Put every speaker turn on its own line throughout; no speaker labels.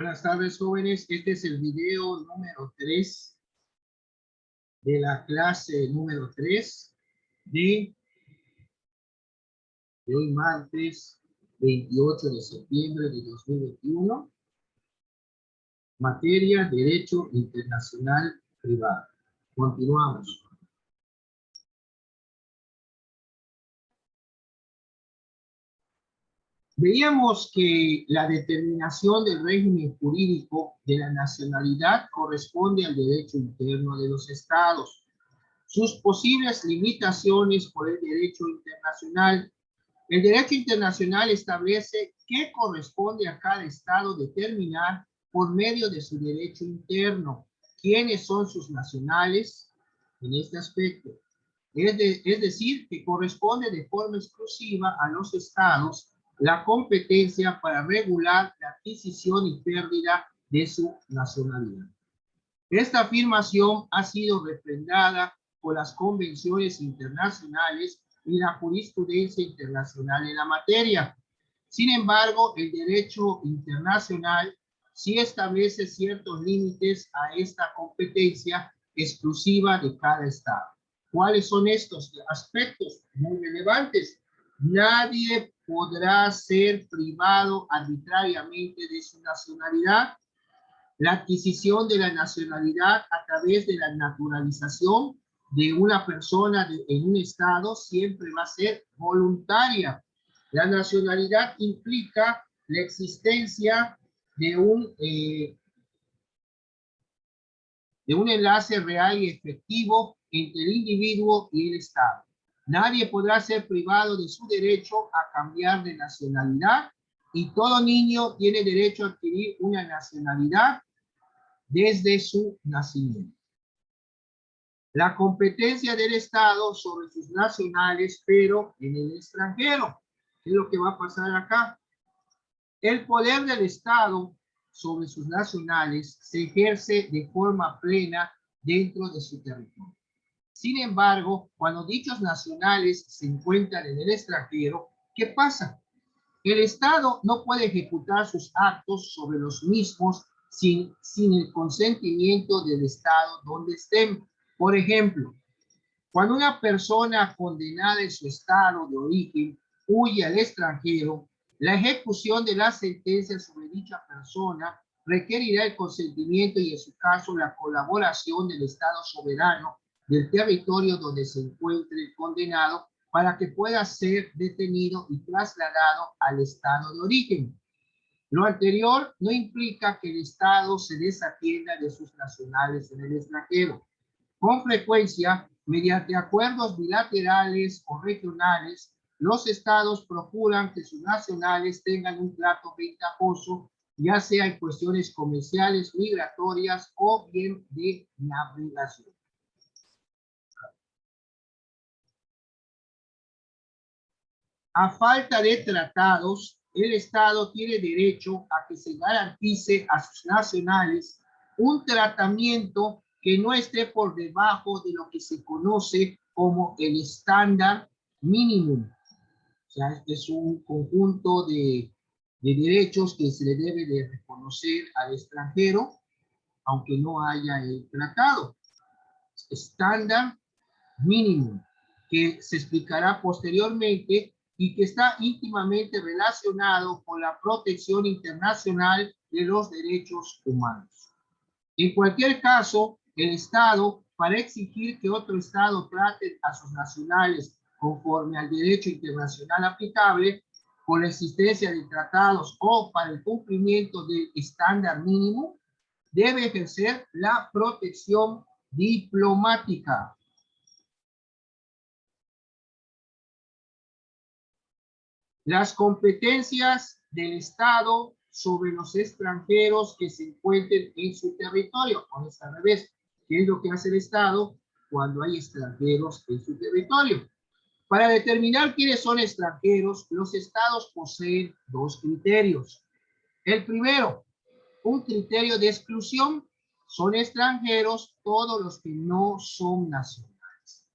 Buenas tardes, jóvenes. Este es el video número 3 de la clase número 3 de hoy martes 28 de septiembre de 2021. Materia Derecho Internacional Privado. Continuamos. Veíamos que la determinación del régimen jurídico de la nacionalidad corresponde al derecho interno de los estados. Sus posibles limitaciones por el derecho internacional. El derecho internacional establece qué corresponde a cada estado determinar por medio de su derecho interno, quiénes son sus nacionales en este aspecto. Es decir, que corresponde de forma exclusiva a los estados la competencia para regular la adquisición y pérdida de su nacionalidad. Esta afirmación ha sido refrendada por las convenciones internacionales y la jurisprudencia internacional en la materia. Sin embargo, el derecho internacional sí establece ciertos límites a esta competencia exclusiva de cada estado. ¿Cuáles son estos aspectos muy relevantes? Nadie podrá ser privado arbitrariamente de su nacionalidad. La adquisición de la nacionalidad a través de la naturalización de una persona en un estado siempre va a ser voluntaria. La nacionalidad implica la existencia de un enlace real y efectivo entre el individuo y el estado. Nadie podrá ser privado de su derecho a cambiar de nacionalidad y todo niño tiene derecho a adquirir una nacionalidad desde su nacimiento. La competencia del Estado sobre sus nacionales, pero en el extranjero. ¿Qué es lo que va a pasar acá? El poder del Estado sobre sus nacionales se ejerce de forma plena dentro de su territorio. Sin embargo, cuando dichos nacionales se encuentran en el extranjero, ¿qué pasa? El Estado no puede ejecutar sus actos sobre los mismos sin el consentimiento del Estado donde estén. Por ejemplo, cuando una persona condenada en su estado de origen huye al extranjero, la ejecución de la sentencia sobre dicha persona requerirá el consentimiento y, en su caso, la colaboración del Estado soberano del territorio donde se encuentre el condenado para que pueda ser detenido y trasladado al estado de origen. Lo anterior no implica que el Estado se desatienda de sus nacionales en el extranjero. Con frecuencia, mediante acuerdos bilaterales o regionales, los estados procuran que sus nacionales tengan un trato ventajoso, ya sea en cuestiones comerciales, migratorias o bien de navegación. A falta de tratados, el Estado tiene derecho a que se garantice a sus nacionales un tratamiento que no esté por debajo de lo que se conoce como el estándar mínimo. O sea, este es un conjunto de derechos que se le debe de reconocer al extranjero, aunque no haya el tratado. Estándar mínimo, que se explicará posteriormente y que está íntimamente relacionado con la protección internacional de los derechos humanos. En cualquier caso, el Estado, para exigir que otro Estado trate a sus nacionales conforme al derecho internacional aplicable, con la existencia de tratados o para el cumplimiento del estándar mínimo, debe ejercer la protección diplomática. Las competencias del Estado sobre los extranjeros que se encuentren en su territorio. O es al revés. ¿Qué es lo que hace el Estado cuando hay extranjeros en su territorio? Para determinar quiénes son extranjeros, los estados poseen dos criterios. El primero, un criterio de exclusión. Son extranjeros todos los que no son nacionales.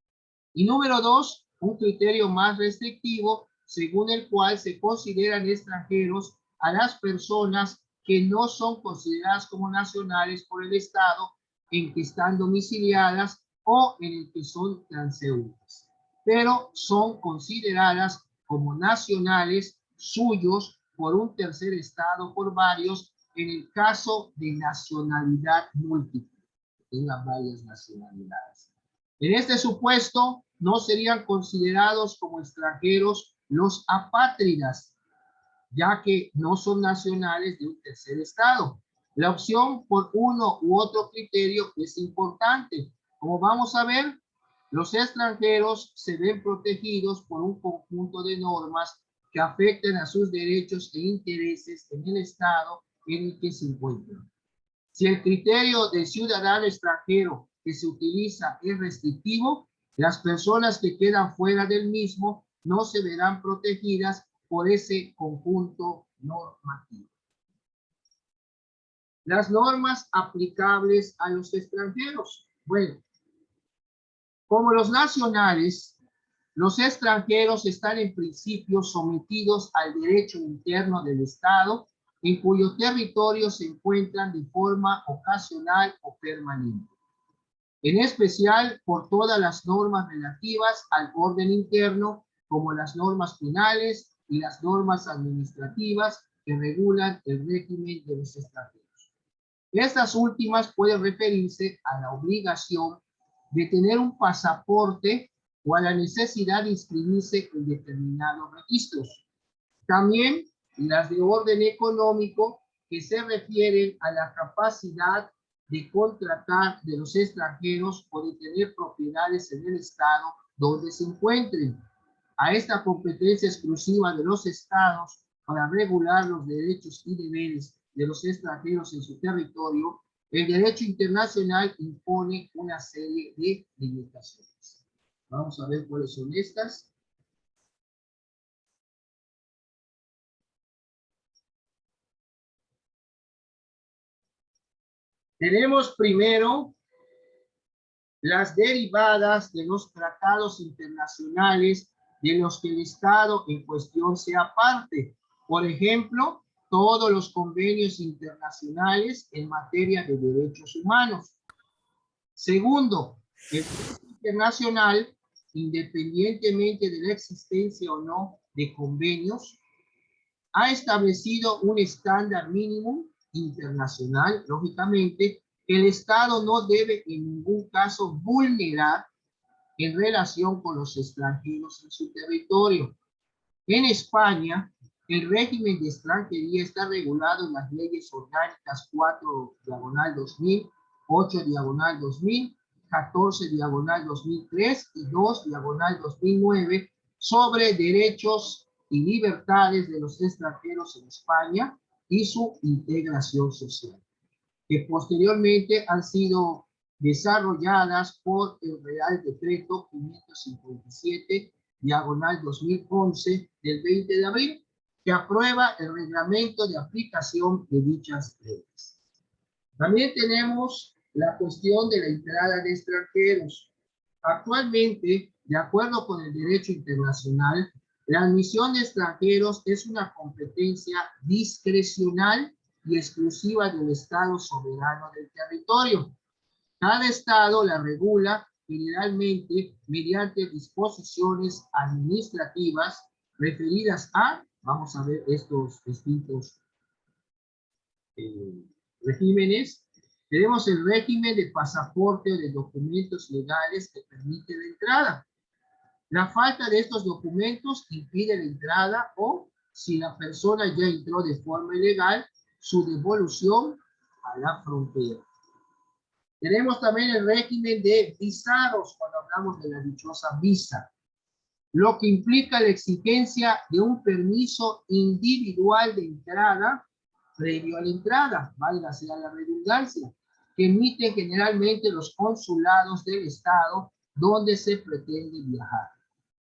Y número dos, un criterio más restrictivo, según el cual se consideran extranjeros a las personas que no son consideradas como nacionales por el Estado en que están domiciliadas o en el que son transeúntes, pero son consideradas como nacionales suyos por un tercer Estado por varios en el caso de nacionalidad múltiple, que tengan varias nacionalidades. En este supuesto, no serían considerados como extranjeros los apátridas, ya que no son nacionales de un tercer Estado. La opción por uno u otro criterio es importante. Como vamos a ver, los extranjeros se ven protegidos por un conjunto de normas que afectan a sus derechos e intereses en el Estado en el que se encuentran. Si el criterio de ciudadano extranjero que se utiliza es restrictivo, las personas que quedan fuera del mismo no se verán protegidas por ese conjunto normativo. Las normas aplicables a los extranjeros. Bueno, como los nacionales, los extranjeros están en principio sometidos al derecho interno del Estado en cuyo territorio se encuentran de forma ocasional o permanente. En especial por todas las normas relativas al orden interno, como las normas penales y las normas administrativas que regulan el régimen de los extranjeros. Estas últimas pueden referirse a la obligación de tener un pasaporte o a la necesidad de inscribirse en determinados registros. También las de orden económico, que se refieren a la capacidad de contratar de los extranjeros o de tener propiedades en el Estado donde se encuentren. A esta competencia exclusiva de los Estados para regular los derechos y deberes de los extranjeros en su territorio, el derecho internacional impone una serie de limitaciones. Vamos a ver cuáles son estas. Tenemos primero las derivadas de los tratados internacionales de los que el Estado en cuestión sea parte. Por ejemplo, todos los convenios internacionales en materia de derechos humanos. Segundo, el derecho internacional, independientemente de la existencia o no de convenios, ha establecido un estándar mínimo internacional, lógicamente, que el Estado no debe en ningún caso vulnerar en relación con los extranjeros en su territorio. En España, el régimen de extranjería está regulado en las leyes orgánicas 4/2000, 8/2000, 14/2003 y 2/2009 sobre derechos y libertades de los extranjeros en España y su integración social, que posteriormente han sido desarrolladas por el Real Decreto 557/2011 del 20 de abril, que aprueba el reglamento de aplicación de dichas leyes. También tenemos la cuestión de la entrada de extranjeros. Actualmente, de acuerdo con el derecho internacional, la admisión de extranjeros es una competencia discrecional y exclusiva del Estado soberano del territorio. Cada Estado la regula generalmente mediante disposiciones administrativas referidas a, vamos a ver estos distintos regímenes. Tenemos el régimen de pasaporte o de documentos legales que permite la entrada. La falta de estos documentos impide la entrada o, si la persona ya entró de forma ilegal, su devolución a la frontera. Tenemos también el régimen de visados cuando hablamos de la dichosa visa, lo que implica la exigencia de un permiso individual de entrada previo a la entrada, valga sea la redundancia, que emiten generalmente los consulados del Estado donde se pretende viajar.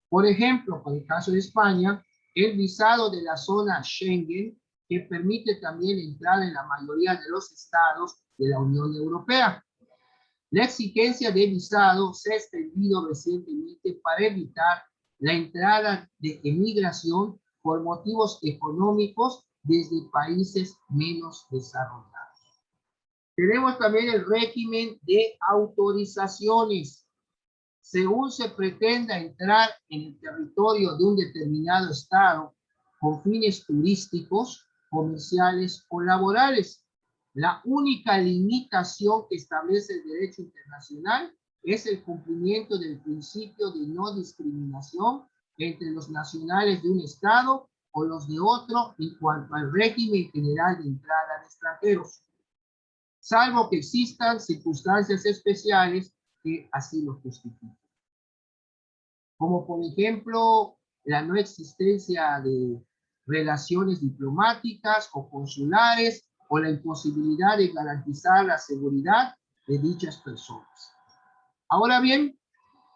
Por ejemplo, para el caso de España, el visado de la zona Schengen, que permite también entrar en la mayoría de los estados de la Unión Europea. La exigencia de visado se ha extendido recientemente para evitar la entrada de emigración por motivos económicos desde países menos desarrollados. Tenemos también el régimen de autorizaciones. Según se pretenda entrar en el territorio de un determinado estado con fines turísticos, comerciales o laborales, la única limitación que establece el derecho internacional es el cumplimiento del principio de no discriminación entre los nacionales de un estado o los de otro en cuanto al régimen general de entrada de extranjeros, salvo que existan circunstancias especiales que así lo justifiquen. Como por ejemplo, la no existencia de relaciones diplomáticas o consulares o la imposibilidad de garantizar la seguridad de dichas personas. Ahora bien,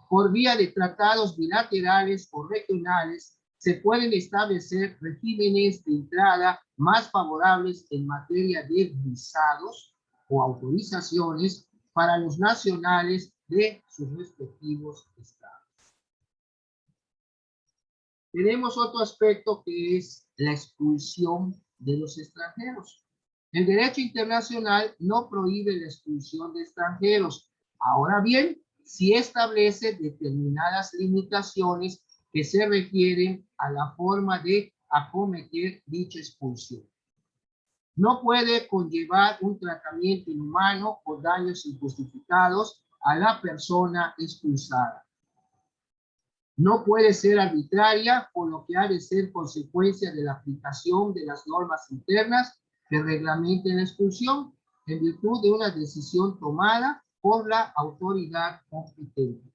por vía de tratados bilaterales o regionales, se pueden establecer regímenes de entrada más favorables en materia de visados o autorizaciones para los nacionales de sus respectivos estados. Tenemos otro aspecto que es la expulsión de los extranjeros. El derecho internacional no prohíbe la expulsión de extranjeros. Ahora bien, sí establece determinadas limitaciones que se refieren a la forma de acometer dicha expulsión. No puede conllevar un tratamiento inhumano o daños injustificados a la persona expulsada. No puede ser arbitraria, por lo que ha de ser consecuencia de la aplicación de las normas internas que reglamenten la expulsión en virtud de una decisión tomada por la autoridad competente.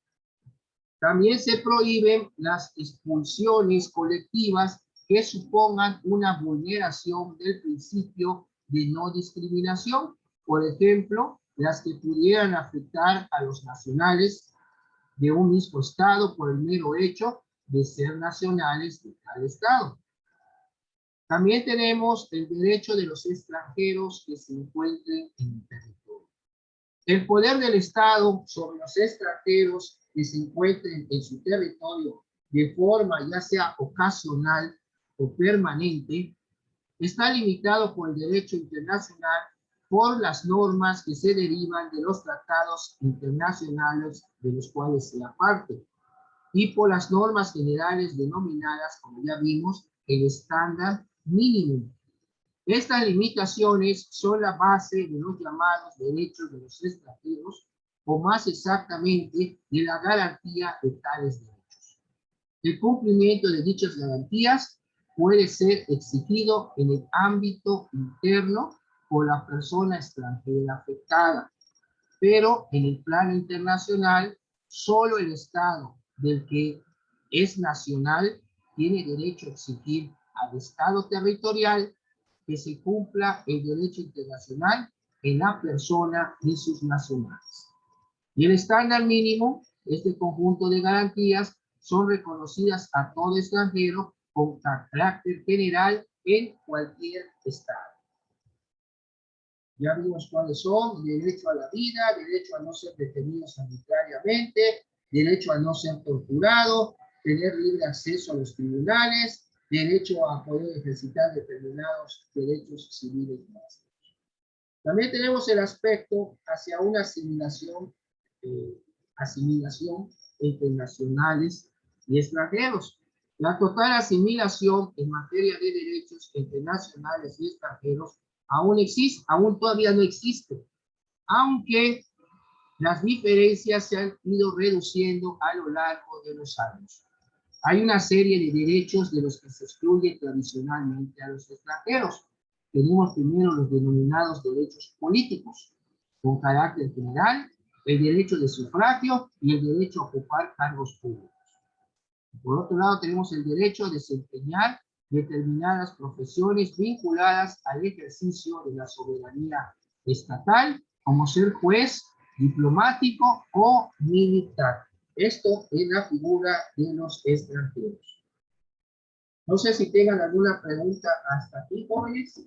También se prohíben las expulsiones colectivas que supongan una vulneración del principio de no discriminación, por ejemplo, las que pudieran afectar a los nacionales de un mismo estado por el mero hecho de ser nacionales de tal estado. También tenemos el derecho de los extranjeros que se encuentren en el territorio. El poder del Estado sobre los extranjeros que se encuentren en su territorio de forma ya sea ocasional o permanente está limitado por el derecho internacional, por las normas que se derivan de los tratados internacionales de los cuales sea parte y por las normas generales denominadas, como ya vimos, el estándar mínimo. Estas limitaciones son la base de los llamados derechos de los extranjeros, o más exactamente, de la garantía de tales derechos. El cumplimiento de dichas garantías puede ser exigido en el ámbito interno por la persona extranjera afectada, pero en el plano internacional, solo el Estado del que es nacional tiene derecho a exigir al Estado territorial que se cumpla el derecho internacional en la persona de sus nacionales. Y el estándar mínimo, este conjunto de garantías, son reconocidas a todo extranjero con carácter general en cualquier estado. Ya vimos cuáles son: derecho a la vida, derecho a no ser detenidos arbitrariamente, derecho a no ser torturado, tener libre acceso a los tribunales, derecho a poder ejercitar determinados derechos civiles básicos. También tenemos el aspecto hacia una asimilación entre nacionales y extranjeros. La total asimilación en materia de derechos entre nacionales y extranjeros aún todavía no existe, aunque las diferencias se han ido reduciendo a lo largo de los años. Hay una serie de derechos de los que se excluye tradicionalmente a los extranjeros. Tenemos primero los denominados derechos políticos, con carácter general, el derecho de sufragio y el derecho a ocupar cargos públicos. Por otro lado, tenemos el derecho a desempeñar determinadas profesiones vinculadas al ejercicio de la soberanía estatal, como ser juez, diplomático o militar. Esto es la figura de los extranjeros. No sé si tengan alguna pregunta hasta aquí, jóvenes.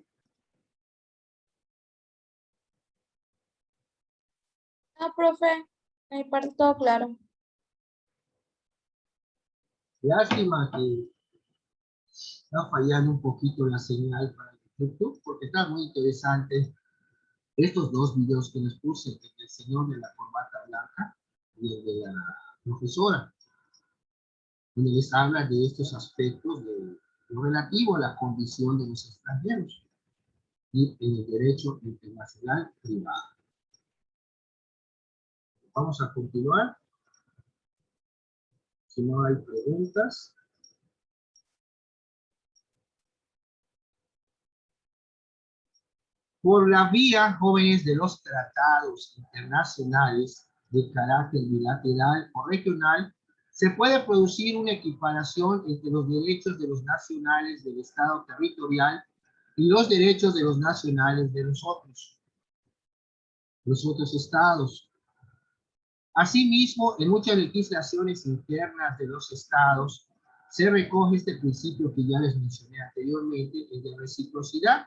No, profe, mi parte todo claro.
Lástima que está fallando un poquito la señal para YouTube porque está muy interesante estos dos videos que les puse, el del señor de la corbata blanca y el de la profesora, donde les habla de estos aspectos de lo relativo a la condición de los extranjeros y en el derecho internacional privado. Vamos a continuar. Si no hay preguntas. Por la vía, jóvenes, de los tratados internacionales de carácter bilateral o regional, se puede producir una equiparación entre los derechos de los nacionales del Estado territorial y los derechos de los nacionales de los otros estados. Asimismo, en muchas legislaciones internas de los estados se recoge este principio que ya les mencioné anteriormente, el de reciprocidad,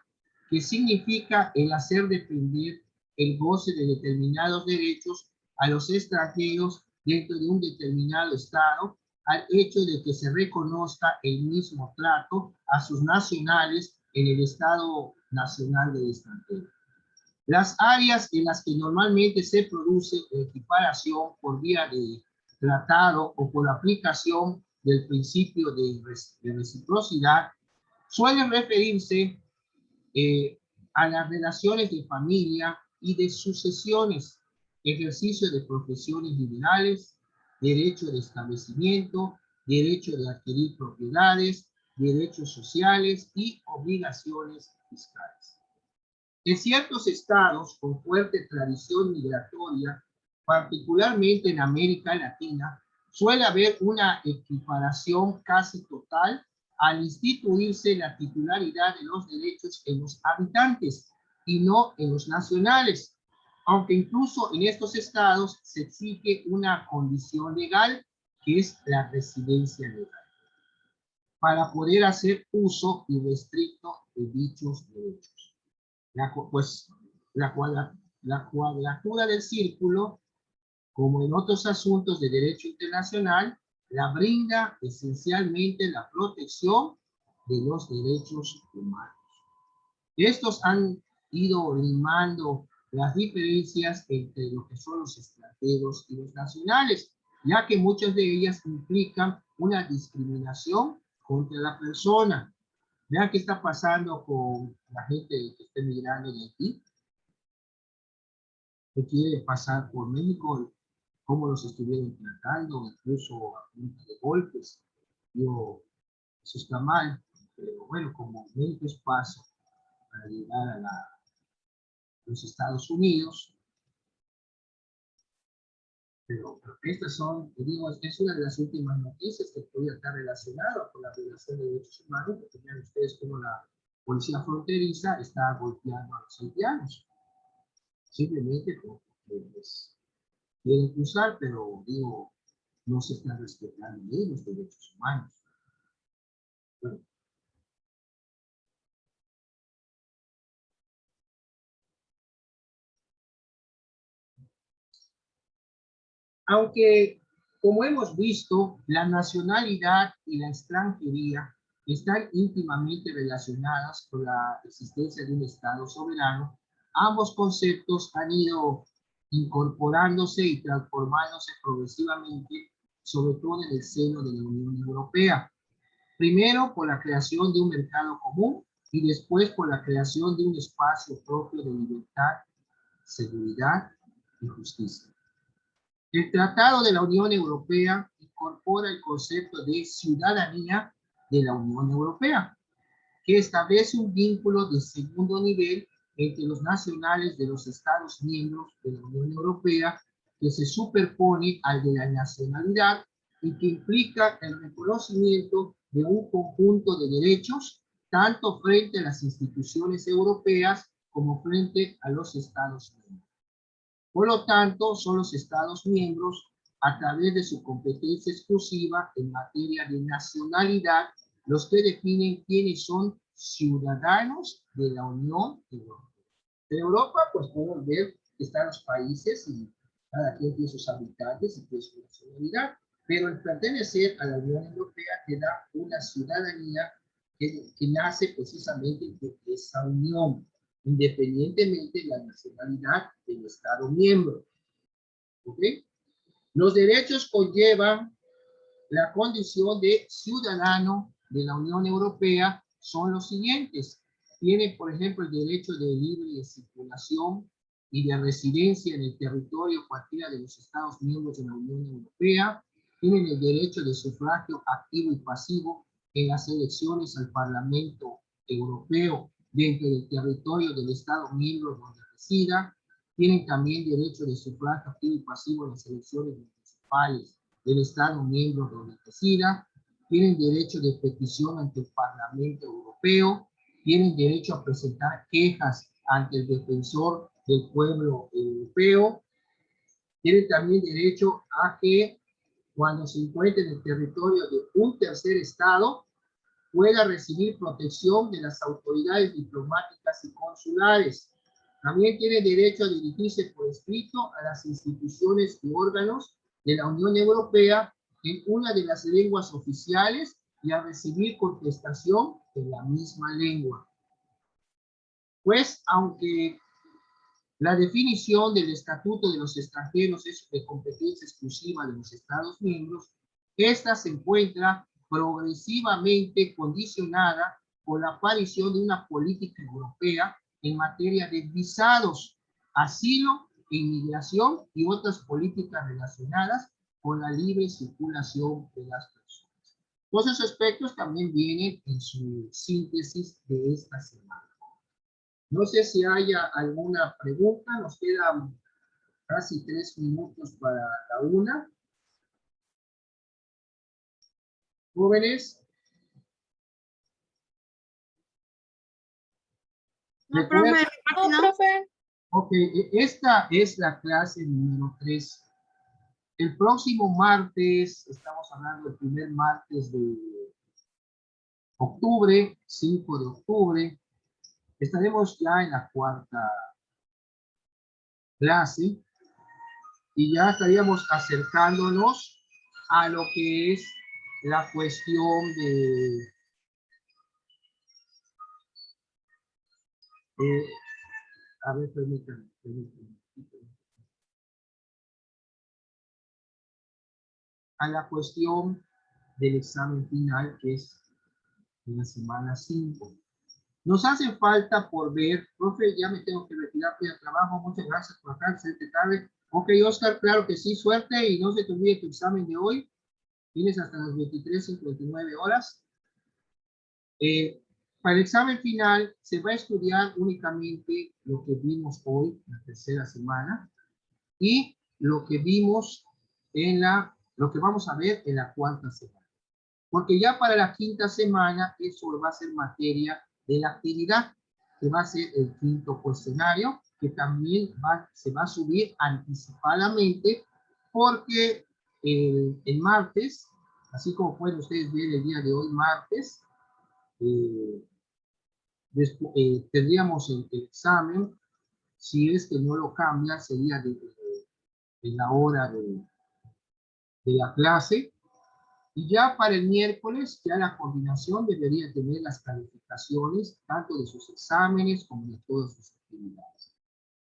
que significa el hacer depender el goce de determinados derechos a los extranjeros dentro de un determinado estado, al hecho de que se reconozca el mismo trato a sus nacionales en el estado nacional del extranjero. Las áreas en las que normalmente se produce equiparación por vía de tratado o por aplicación del principio de reciprocidad suelen referirse a las relaciones de familia y de sucesiones, ejercicio de profesiones liberales, derecho de establecimiento, derecho de adquirir propiedades, derechos sociales y obligaciones fiscales. En ciertos estados con fuerte tradición migratoria, particularmente en América Latina, suele haber una equiparación casi total al instituirse la titularidad de los derechos en los habitantes y no en los nacionales, aunque incluso en estos estados se exige una condición legal que es la residencia legal para poder hacer uso irrestricto de dichos derechos. La cuadratura del círculo, como en otros asuntos de derecho internacional, la brinda esencialmente la protección de los derechos humanos. Estos han ido limando las diferencias entre lo que son los extranjeros y los nacionales, ya que muchas de ellas implican una discriminación contra la persona. Vean qué está pasando con la gente que está migrando de aquí, que quiere pasar por México, cómo los estuvieron tratando, incluso a punta de golpes. Yo, eso está mal, pero bueno, como México es paso para llegar a los Estados Unidos, pero estas son, digo, es una de las últimas noticias que podría estar relacionada con la violación de derechos humanos, porque vean ustedes cómo la policía fronteriza está golpeando a los haitianos, simplemente porque les quieren cruzar, pero digo, no se están respetando los derechos humanos. Bueno, aunque, como hemos visto, la nacionalidad y la extranjería están íntimamente relacionadas con la existencia de un Estado soberano, ambos conceptos han ido incorporándose y transformándose progresivamente, sobre todo en el seno de la Unión Europea. Primero por la creación de un mercado común y después por la creación de un espacio propio de libertad, seguridad y justicia. El Tratado de la Unión Europea incorpora el concepto de ciudadanía de la Unión Europea, que establece un vínculo de segundo nivel entre los nacionales de los Estados miembros de la Unión Europea, que se superpone al de la nacionalidad y que implica el reconocimiento de un conjunto de derechos, tanto frente a las instituciones europeas como frente a los Estados miembros. Por lo tanto, son los Estados miembros, a través de su competencia exclusiva en materia de nacionalidad, los que definen quiénes son ciudadanos de la Unión Europea. En Europa, pues podemos ver que están los países y cada quien tiene sus habitantes y tiene su nacionalidad, pero el pertenecer a la Unión Europea te da una ciudadanía que nace precisamente de esa unión, independientemente de la nacionalidad del Estado miembro. ¿Ok? Los derechos conllevan la condición de ciudadano de la Unión Europea son los siguientes. Tiene, por ejemplo, el derecho de libre circulación y de residencia en el territorio cualquiera de los Estados miembros de la Unión Europea. Tienen el derecho de sufragio activo y pasivo en las elecciones al Parlamento Europeo dentro del territorio del Estado miembro donde resida. Tienen también derecho de sufragio activo y pasivo en las elecciones municipales del Estado miembro donde resida, tienen derecho de petición ante el Parlamento Europeo, tienen derecho a presentar quejas ante el defensor del pueblo europeo, tienen también derecho a que cuando se encuentre en el territorio de un tercer Estado, pueda recibir protección de las autoridades diplomáticas y consulares. También tiene derecho a dirigirse por escrito a las instituciones y órganos de la Unión Europea en una de las lenguas oficiales y a recibir contestación en la misma lengua. Pues, aunque la definición del Estatuto de los Extranjeros es de competencia exclusiva de los Estados miembros, esta se encuentra progresivamente condicionada por la aparición de una política europea en materia de visados, asilo e inmigración y otras políticas relacionadas con la libre circulación de las personas. Todos esos aspectos también vienen en su síntesis de esta semana. No sé si haya alguna pregunta, nos quedan casi 3 minutos para la una. Jóvenes.
No, profe. No, profe.
Ok, esta es la clase número 3. El próximo martes, estamos hablando del primer martes de octubre, 5 de octubre, estaremos ya en la 4ª clase y ya estaríamos acercándonos a lo que es la cuestión de a ver, permítanme. A la cuestión del examen final, que es en la semana 5. Nos hace falta por ver, profe, ya me tengo que retirar de trabajo, muchas gracias por acá, excelente tarde. Ok, Oscar, claro que sí, suerte y no se te olvide tu examen de hoy. Tienes hasta las 23:59 horas. Para el examen final se va a estudiar únicamente lo que vimos hoy, la tercera semana, y lo que vimos lo que vamos a ver en la 4ª semana. Porque ya para la 5ª semana eso va a ser materia de la actividad, que va a ser el 5º cuestionario, que también se va a subir anticipadamente, porque el martes, así como pueden ustedes ver el día de hoy, martes, tendríamos el examen, si es que no lo cambia, sería de la hora de la clase, y ya para el miércoles, ya la coordinación debería tener las calificaciones tanto de sus exámenes como de todas sus actividades.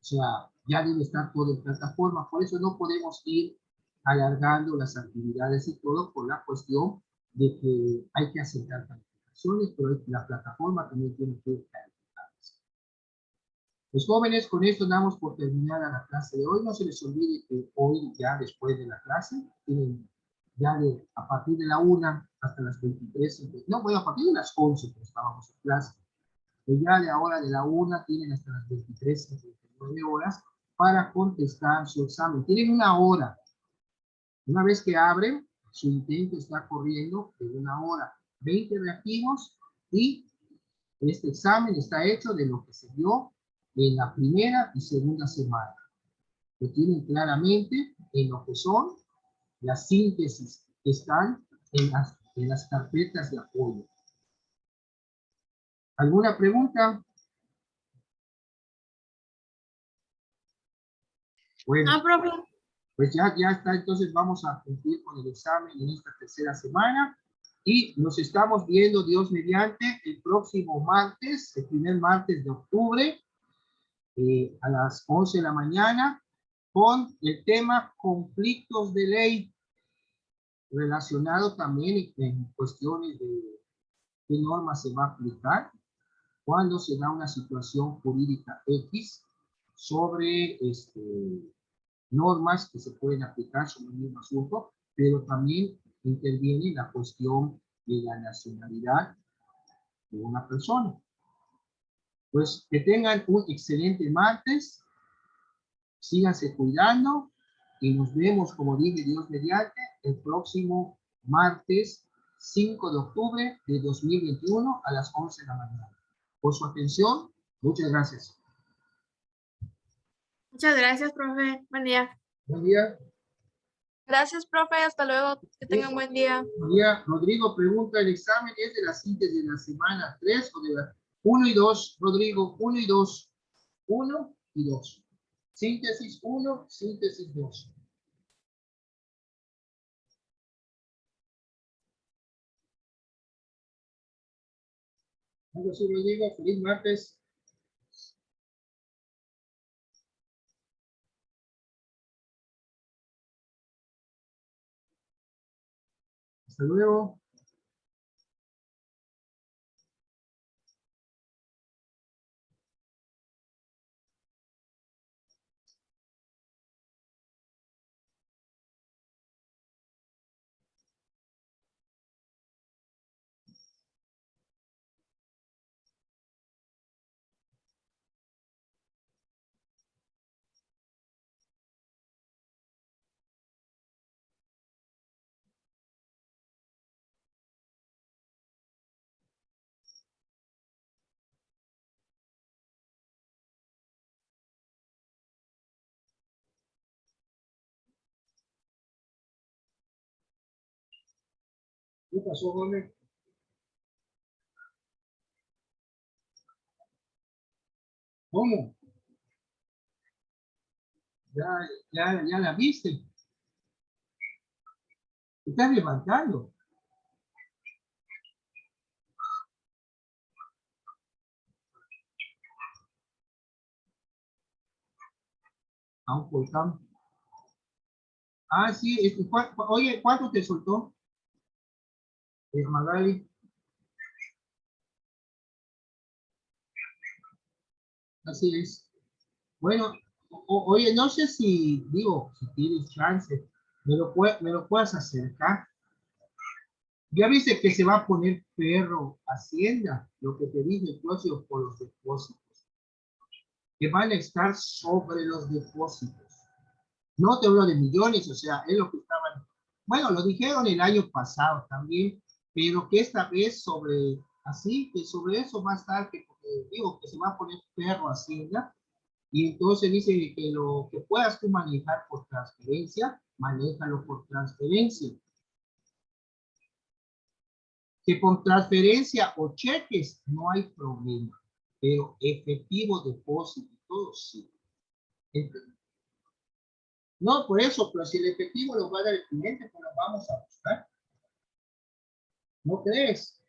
O sea, ya debe estar todo en plataforma, por eso no podemos ir alargando las actividades y todo por la cuestión de que hay que aceptar calificaciones, pero la plataforma también tiene que calificarlas. Los jóvenes, con esto damos por terminada la clase de hoy. No se les olvide que hoy, ya después de la clase, tienen ya a partir de la 1 hasta las 23, no, bueno, a partir de las 11, que estábamos en clase, y ya de ahora de la 1 tienen hasta las 23:59 horas para contestar su examen. Tienen una hora. Una vez que abren, su intento está corriendo de 1 hora. 20 reactivos y este examen está hecho de lo que se dio en la primera y segunda semana. Lo tienen claramente en lo que son las síntesis que están en las carpetas de apoyo. ¿Alguna pregunta? Bueno,
No, profe.
pues ya está, entonces vamos a cumplir con el examen en esta tercera semana. Y nos estamos viendo, Dios mediante, el próximo martes, el primer martes de octubre, a las 11 de la mañana, con el tema conflictos de ley, relacionado también en cuestiones de qué norma se va a aplicar cuando se da una situación jurídica X sobre normas que se pueden aplicar sobre el mismo asunto, pero también interviene la cuestión de la nacionalidad de una persona. Pues que tengan un excelente martes, síganse cuidando y nos vemos, como dije, Dios mediante, el próximo martes 5 de octubre de 2021 a las 11 de la mañana. Por su atención, muchas gracias.
Muchas gracias, profe. Buen día.
Buen día.
Gracias, profe. Hasta luego. Que tengan buen día.
Buen día. Rodrigo pregunta, ¿el examen es de la síntesis de la semana 3 o de la 1 y 2? Rodrigo, 1 y 2. 1 y 2. Síntesis 1, síntesis 2. Algo así, Rodrigo. Feliz martes. Hasta luego. ¿Qué pasó, Jorge? ¿Cómo? Ya la viste. Te estás levantando. A un volcán. Ah, sí. Oye, ¿cuánto te soltó? Magali. Así es. Bueno, oye, no sé si, digo, si tienes chance, me lo puedas acercar. Ya viste que se va a poner perro Hacienda, lo que te dije, el próximo por los depósitos, que van a estar sobre los depósitos. No te hablo de millones, o sea, es lo que estaban, bueno, lo dijeron el año pasado también, pero que esta vez sobre, así, que sobre eso va a estar, que digo, que se va a poner perro Hacienda, y entonces dice que lo que puedas tú manejar por transferencia, manéjalo por transferencia. Que con transferencia o cheques no hay problema, pero efectivo, depósito, todo sí. No, por eso, pero si el efectivo lo va a dar el cliente, pues lo vamos a buscar. ¿No crees?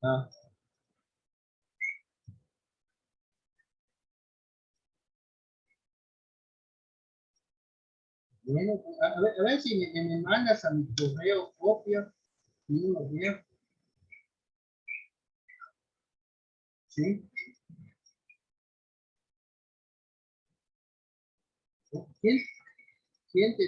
Ah, bueno, a ver si me mandas a mi correo copia y uno vea. ¿Sí? ¿Quién, quién te